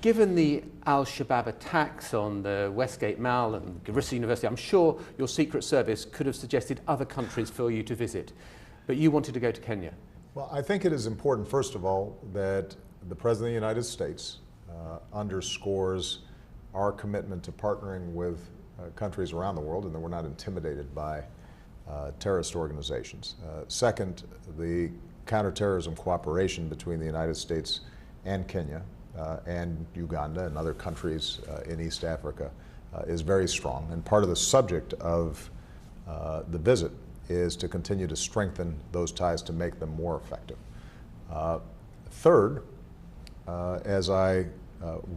Given the al-Shabaab attacks on the Westgate Mall and Garissa University, I'm sure your Secret Service could have suggested other countries for you to visit, but you wanted to go to Kenya. Well, I think it is important, first of all, that the President of the United States underscores our commitment to partnering with countries around the world and that we're not intimidated by terrorist organizations. Second, the counterterrorism cooperation between the United States and Kenya and Uganda and other countries in East Africa is very strong. And part of the subject of the visit is to continue to strengthen those ties to make them more effective. Third, as I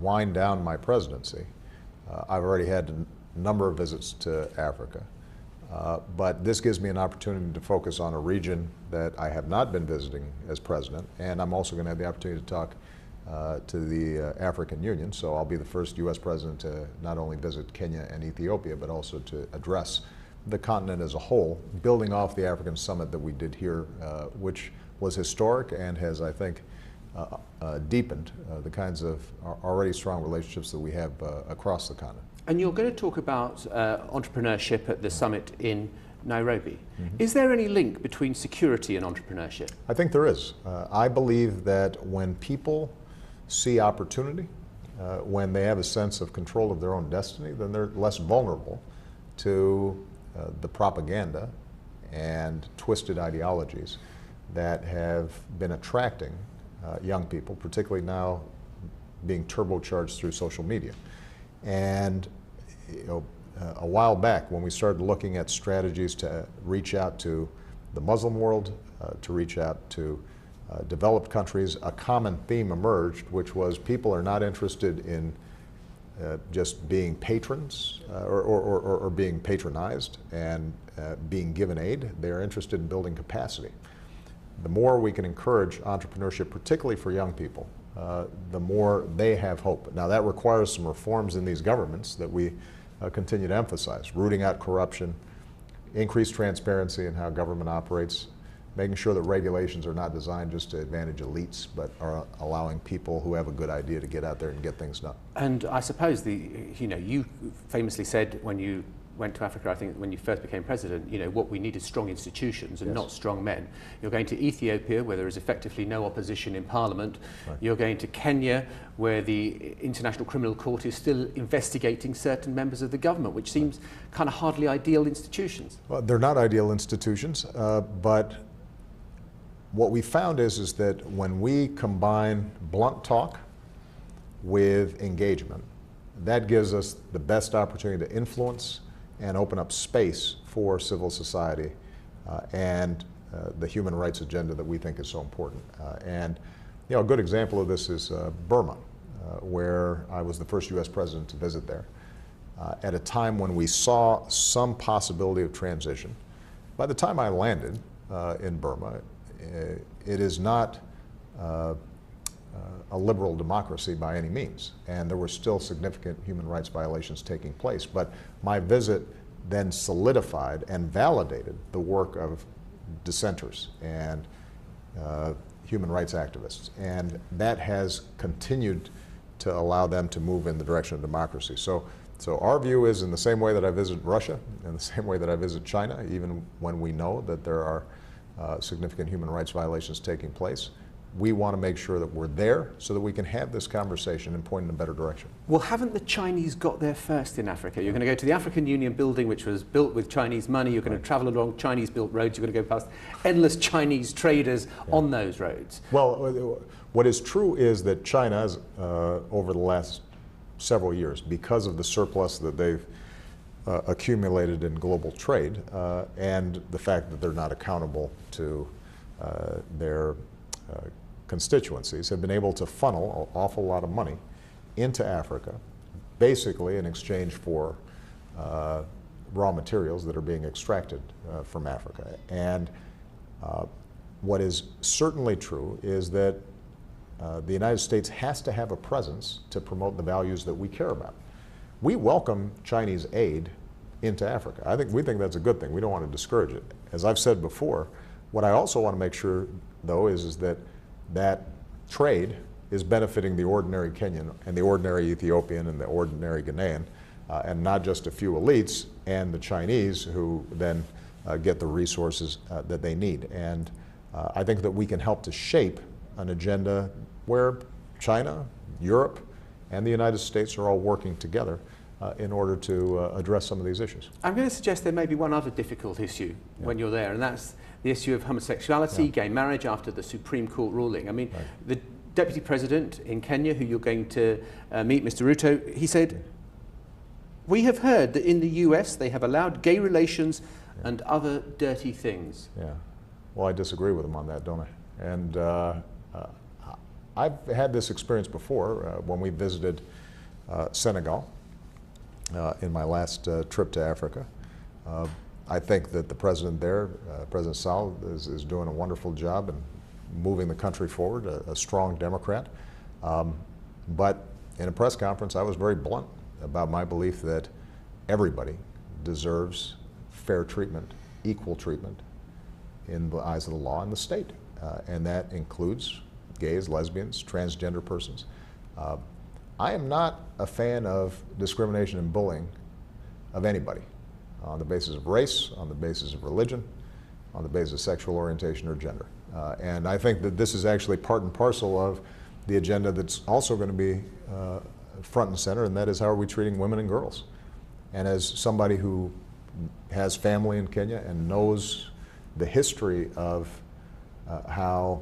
wind down my presidency, I've already had a number of visits to Africa, but this gives me an opportunity to focus on a region that I have not been visiting as president, and I'm also going to have the opportunity to talk to the African Union, so I'll be the first U.S. president to not only visit Kenya and Ethiopia, but also to address the continent as a whole, building off the African summit that we did here, which was historic and has, I think, deepened the kinds of already strong relationships that we have across the continent. And you're going to talk about entrepreneurship at the summit in Nairobi. Is there any link between security and entrepreneurship? I think there is. I believe that when people see opportunity, when they have a sense of control of their own destiny, then they're less vulnerable to the propaganda and twisted ideologies that have been attracting young people, particularly now being turbocharged through social media. And a while back, when we started looking at strategies to reach out to the Muslim world, to reach out to developed countries, a common theme emerged, which was people are not interested in just being patrons or being patronized and being given aid. They're interested in building capacity. The more we can encourage entrepreneurship, particularly for young people, the more they have hope. Now that requires some reforms in these governments that we continue to emphasize, rooting out corruption, increased transparency in how government operates, making sure that regulations are not designed just to advantage elites, but are allowing people who have a good idea to get out there and get things done. And I suppose you famously said when you went to Africa, I think when you first became president, what we need is strong institutions and not strong men. You're going to Ethiopia, where there is effectively no opposition in parliament. Right. You're going to Kenya, where the International Criminal Court is still investigating certain members of the government, which seems kind of hardly ideal institutions. Well, they're not ideal institutions, but what we found is that when we combine blunt talk with engagement, that gives us the best opportunity to influence and open up space for civil society and the human rights agenda that we think is so important. And a good example of this is Burma, where I was the first U.S. president to visit there. At a time when we saw some possibility of transition, by the time I landed in Burma, it is not a liberal democracy by any means, and there were still significant human rights violations taking place. But my visit then solidified and validated the work of dissenters and human rights activists, and that has continued to allow them to move in the direction of democracy. So our view is, in the same way that I visit Russia, in the same way that I visit China, even when we know that there are significant human rights violations taking place, we want to make sure that we're there so that we can have this conversation and point in a better direction. Well, haven't the Chinese got there first in Africa? You're going to go to the African Union building, which was built with Chinese money. You're going to travel along Chinese-built roads. You're going to go past endless Chinese traders on those roads. Well, what is true is that China has, over the last several years, because of the surplus that they've accumulated in global trade and the fact that they're not accountable to their constituencies, have been able to funnel an awful lot of money into Africa, basically in exchange for raw materials that are being extracted from Africa. And what is certainly true is that the United States has to have a presence to promote the values that we care about. We welcome Chinese aid into Africa. We think that's a good thing. We don't want to discourage it. As I've said before, what I also want to make sure, though, is that that trade is benefiting the ordinary Kenyan and the ordinary Ethiopian and the ordinary Ghanaian, and not just a few elites and the Chinese who then get the resources that they need. And I think that we can help to shape an agenda where China, Europe, and the United States are all working together in order to address some of these issues. I'm going to suggest there may be one other difficult issue when you're there, and that's the issue of homosexuality, gay marriage after the Supreme Court ruling. I mean, the Deputy President in Kenya, who you're going to meet, Mr. Ruto, he said, "We have heard that in the US they have allowed gay relations and other dirty things." Yeah. Well, I disagree with him on that, don't I? And I've had this experience before when we visited Senegal in my last trip to Africa. I think that the president there, President Sall, is doing a wonderful job in moving the country forward, a strong Democrat. But in a press conference, I was very blunt about my belief that everybody deserves fair treatment, equal treatment in the eyes of the law and the state. And that includes gays, lesbians, transgender persons. I am not a fan of discrimination and bullying of anybody on the basis of race, on the basis of religion, on the basis of sexual orientation or gender. And I think that this is actually part and parcel of the agenda that's also going to be front and center, and that is how are we treating women and girls. And as somebody who has family in Kenya and knows the history of how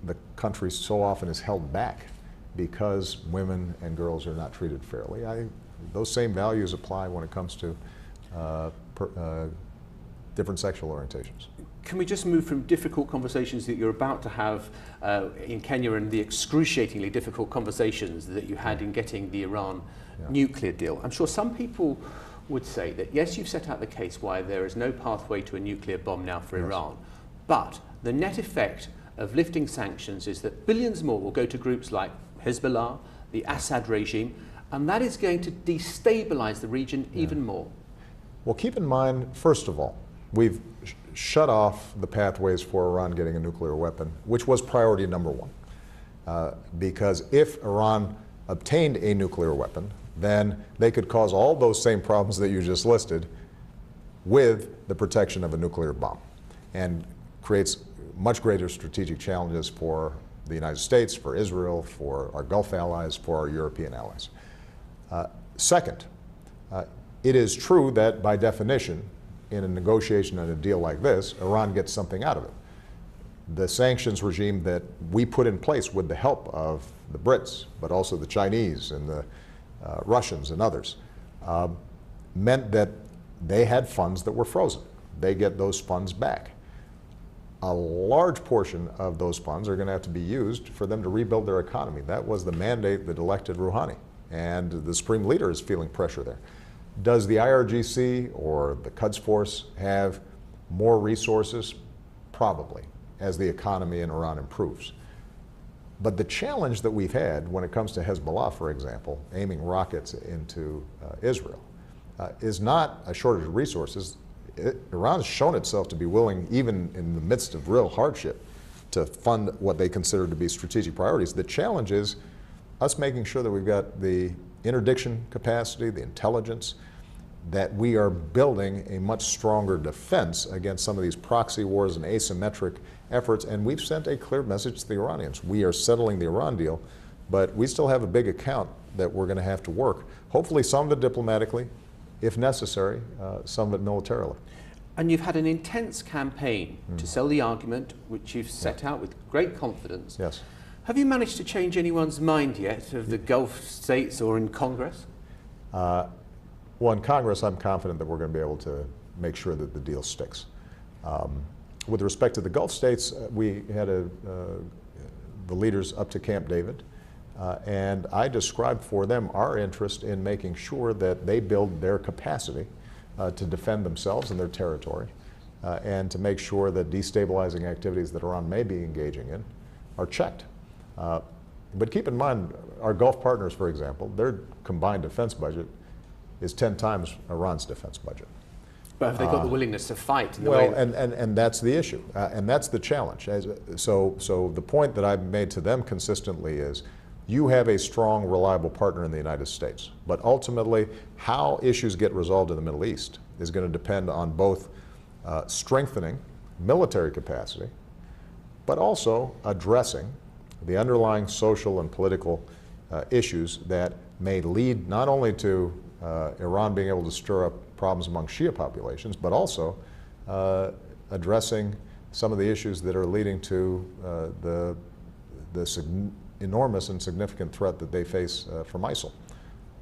the country so often is held back because women and girls are not treated fairly, those same values apply when it comes to different sexual orientations. Can we just move from difficult conversations that you're about to have in Kenya and the excruciatingly difficult conversations that you had in getting the Iran nuclear deal? I'm sure some people would say that, yes, you've set out the case why there is no pathway to a nuclear bomb now for Iran, but the net effect of lifting sanctions is that billions more will go to groups like Hezbollah, the Assad regime, and that is going to destabilize the region even more. Well, keep in mind, first of all, we've shut off the pathways for Iran getting a nuclear weapon, which was priority number one. Because if Iran obtained a nuclear weapon, then they could cause all those same problems that you just listed with the protection of a nuclear bomb, and creates much greater strategic challenges for the United States, for Israel, for our Gulf allies, for our European allies. Second, it is true that by definition, in a negotiation and a deal like this, Iran gets something out of it. The sanctions regime that we put in place with the help of the Brits, but also the Chinese and the Russians and others, meant that they had funds that were frozen. They get those funds back. A large portion of those funds are going to have to be used for them to rebuild their economy. That was the mandate that elected Rouhani, and the Supreme Leader is feeling pressure there. Does the IRGC or the Quds Force have more resources? Probably, as the economy in Iran improves. But the challenge that we've had when it comes to Hezbollah, for example, aiming rockets into Israel, is not a shortage of resources. Iran's shown itself to be willing, even in the midst of real hardship, to fund what they consider to be strategic priorities. The challenge is us making sure that we've got the interdiction capacity, the intelligence, that we are building a much stronger defense against some of these proxy wars and asymmetric efforts. And we've sent a clear message to the Iranians. We are settling the Iran deal, but we still have a big account that we're going to have to work. Hopefully some of it diplomatically, if necessary, some of it militarily. And you've had an intense campaign to sell the argument, which you've set out with great confidence. Yes. Have you managed to change anyone's mind yet of the Gulf states or in Congress? Well, in Congress, I'm confident that we're going to be able to make sure that the deal sticks. With respect to the Gulf states, we had the leaders up to Camp David, and I described for them our interest in making sure that they build their capacity to defend themselves and their territory, and to make sure that destabilizing activities that Iran may be engaging in are checked. But keep in mind, our Gulf partners, for example, their combined defense budget is 10 times Iran's defense budget. But have they got the willingness to fight? Well, and that's the issue, and that's the challenge. So the point that I've made to them consistently is, you have a strong, reliable partner in the United States. But ultimately, how issues get resolved in the Middle East is going to depend on both strengthening military capacity, but also addressing the underlying social and political issues that may lead not only to Iran being able to stir up problems among Shia populations, but also addressing some of the issues that are leading to the enormous and significant threat that they face from ISIL.